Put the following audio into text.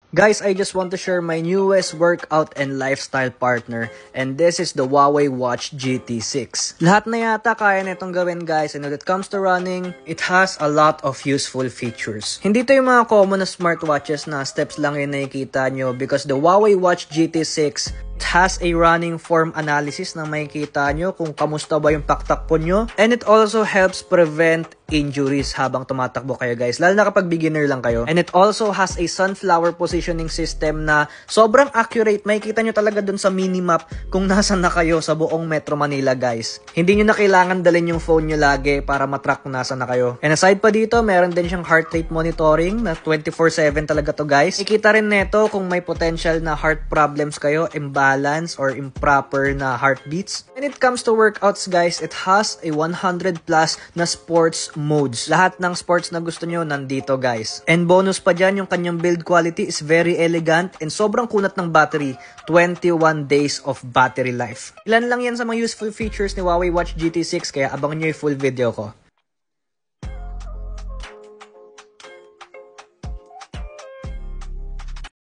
Guys, I just want to share my newest workout and lifestyle partner, and this is the Huawei Watch GT6. Lahat na yata kaya nitong gawin, guys, and when it comes to running, it has a lot of useful features. Hindi to yung mga common na smartwatches na steps lang yung nakikita nyo, because the Huawei Watch GT6 has a running form analysis na makikita nyo kung kamusta ba yung paktakbo nyo, and it also helps prevent injuries habang tumatakbo kayo, guys, lalo na kapag beginner lang kayo. And it also has a sunflower positioning system na sobrang accurate. Makikita nyo talaga dun sa minimap kung nasan na kayo sa buong Metro Manila, guys. Hindi nyo na kailangan dalhin yung phone nyo lagi para matrack kung nasan na kayo. And aside pa dito, meron din siyang heart rate monitoring na 24/7 talaga to, guys. Ikita rin neto kung may potential na heart problems kayo, imbalance or improper na heartbeats. When it comes to workouts, guys, it has a 100 plus na sports modes. Lahat ng sports na gusto nyo nandito, guys. And bonus pa dyan, yung kanyang build quality is very elegant and sobrang kunat ng battery, 21 days of battery life. Ilan lang yan sa mga useful features ni Huawei Watch GT6, kaya abangan nyo yung full video ko.